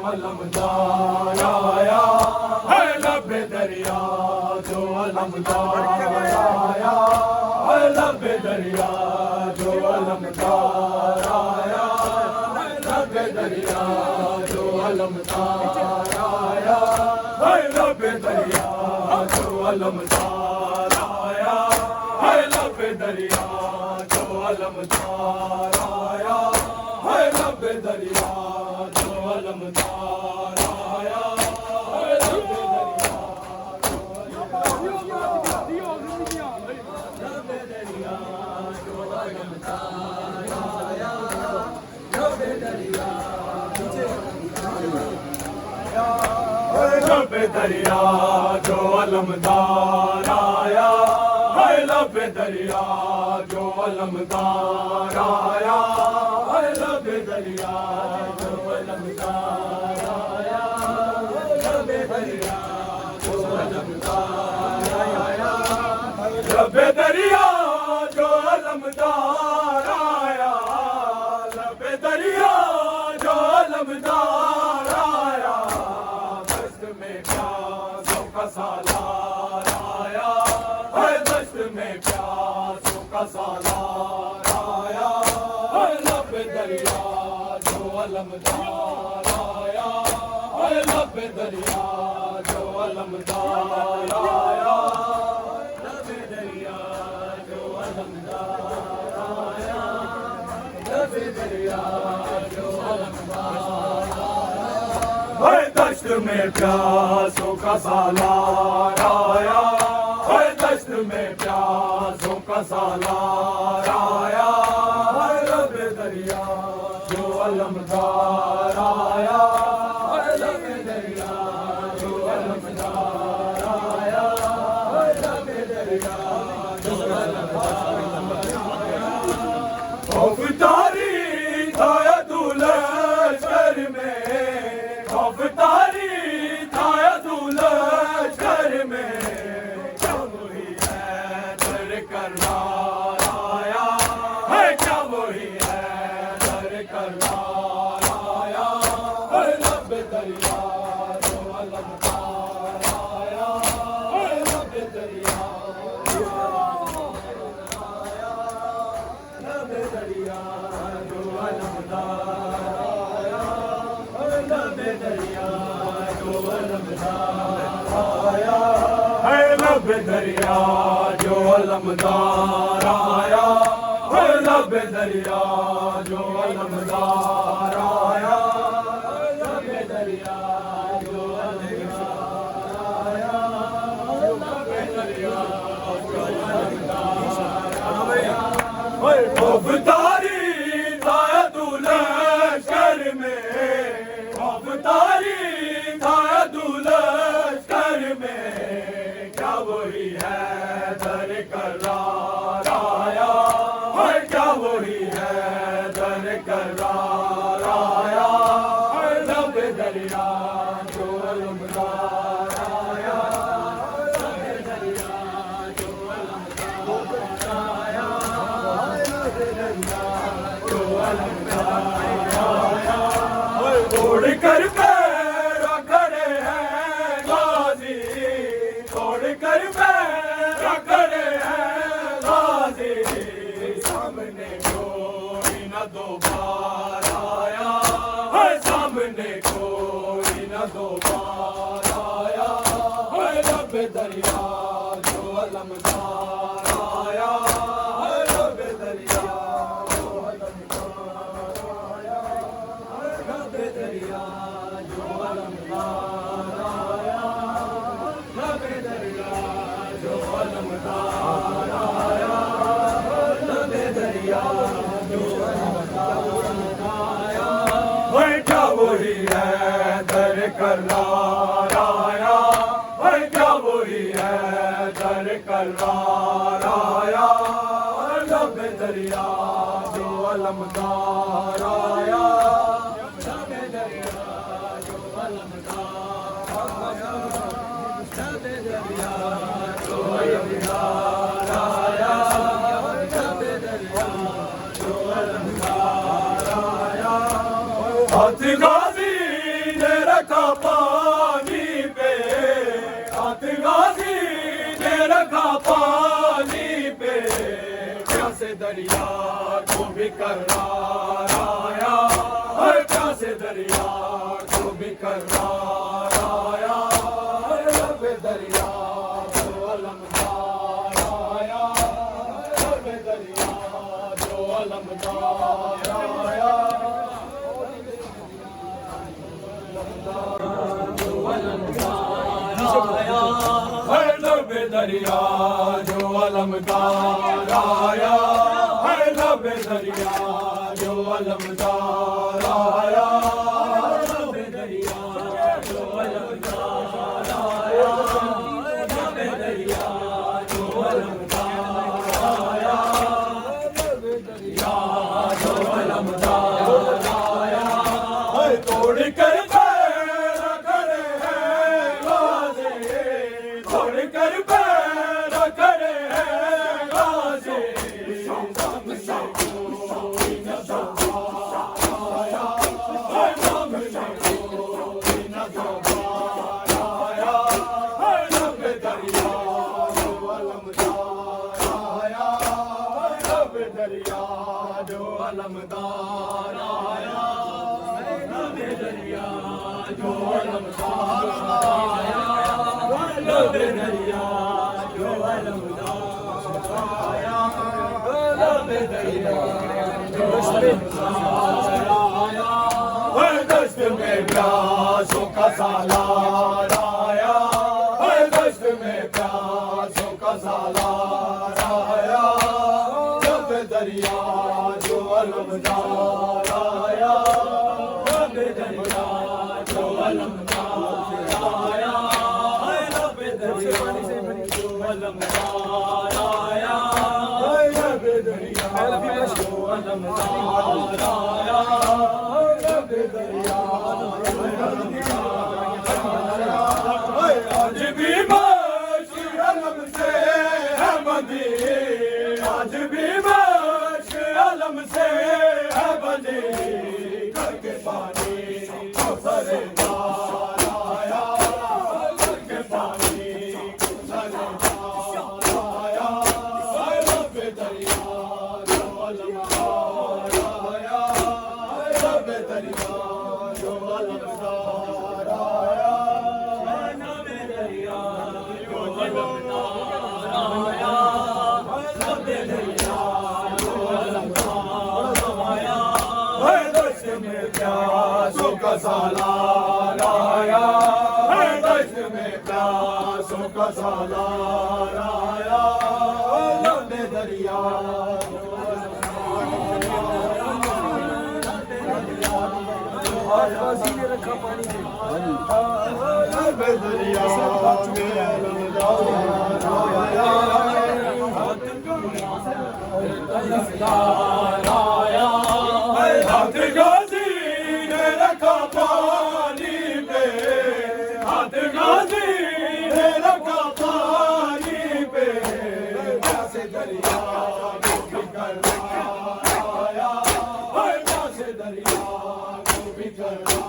अलमदार आया है लबे दरिया जो अलमदार आया है लबे दरिया जो अलमदार आया है लबे दरिया जो अलमदार आया है लबे दरिया जो अलमदार आया है लबे दरिया जो अलमदार आया है लबे दरिया जो अलमदार आया है लबे दरिया लबे दरिया जो अलमदार आया है लबे दरिया जो अलमदार आया है लबे दरिया जो अलमदार आया लबे दरिया जो अलमदार आया लबे दरिया जो अलमदार आया लबे दरिया जो अलमदार आया दस्त में प्यासों का सालार आया है दस्त में प्यासों का सालार आया है लबे दरिया जो अलमदार आया है लबे दरिया जो अलमदार आया लबे दरिया जो अलमदार आया लबे दरिया जो अलमदार है दश्त में प्यासों का सालार आया है दश्त में प्यासों का सालार आया है लबे दरिया जो अलमदार आया है लबे दरिया जो अलमदार आया है लबे दरिया जो अलमदार आया खौफदारी था दुलशकर में खौफदारी था दुलशकर में क्या वही है दर करनार आया है क्या वही है दर करनार आया है लबे दरिया जो अलमदार आया है लबे दरिया जो अलमदार आया लबे दरिया जो अलमदार आया है लबे दरिया जो अलमदार आया है लबे दरिया जो अलमदार आया है लबे दरिया जो अलमदार आया है लबे दरिया जो अलमदार आया है लबे दरिया जो अलमदार आया है खौफदारी था दुलशकर में खौफदारी था दुलशकर में क्या वही है दर करार आया है क्या वही है दर करार आया है लबे दरिया जो अलमदार आया लबे दरिया जो अलमदार आया लबे दरिया जो अलमदार आया तोड़ कर पैरा खड़े हैं गाजी तोड़ कर पैरा खड़े हैं गाजी सामने कोई न दोबारा आया है सामने कोई न दोबारा आया है लबे दरिया जो अलमदार आया है लबे दरिया जो अलमदार आया है लबे दरिया जो अलमदार आया लबे दरिया जो अलमदार आया लबे दरिया जो अलमदार आया है क्या वही है दर करार आया है क्या वही है दर करार आया है लबे दरिया जो अलमदार आया लबे दरिया जो अलमदार आया लबे दरिया जो अलमदार आया लबे दरिया जो अलमदार आया हाथी गाजी ने भी करार आया, हर प्यासे दरिया को भी करार आया, लब दरिया जो अलमदार आया, लब दरिया जो अलमदार आया, जो अलमदार आया, हर लब दरिया जो अलमदार आया, हर लब दरिया जो अलमदार आया, लब दरिया जो अलमदार आया, लब दरिया जो अलमदार आया, लब दरिया जो अलमदार आया, हर तोड़ कर पैर खड़े हैं गाज़ी, तोड़ कर पैर खड़े हैं गाज़ी, सामने कोई न दोबारा आया, हर सामने कोई न दोबारा आया, हर लब दरिया जो अलमदार आया, हर लब दरिया जो अलमदार आया, लब दरिया जो अलमदार आया, लब दरिया जो अलमदार आया, लब दरिया जो अलमदार आया, हर दस्त में प्यासों का सालार आया, हर दस्त में प्यासों का सालार आया, लब दरिया जो अलमदार आया, लब दरिया जो अलमदार आया, लब दरिया जो अलमदार आया, लब दरिया जो अलमदार आया, लब दरिया आज भी बारिश अलम से है बंदी, आज भी बारिश अलम से है बंदी, करके पानी सरे दार आया, करके पानी सरे दार आया, लब दरिया जो अलमदार आया, लब दरिया जो अलमदार आया, लब दरिया जो अलमदार आया, लब दरिया जो अलमदार आया, हर दस्त में प्यासों का सालार आया, हर दस्त में प्यासों का सालार आया, लब दरिया जो रखा पानी से, लब दरिया में अलमदार आया, अलमदार आया, हाथ गाज़ी ने रखा पानी पे, हाथ गाज़ी ने रखा पानी पे, प्यासे दरिया को भी करार आया, हर प्यासे दरिया को भी करार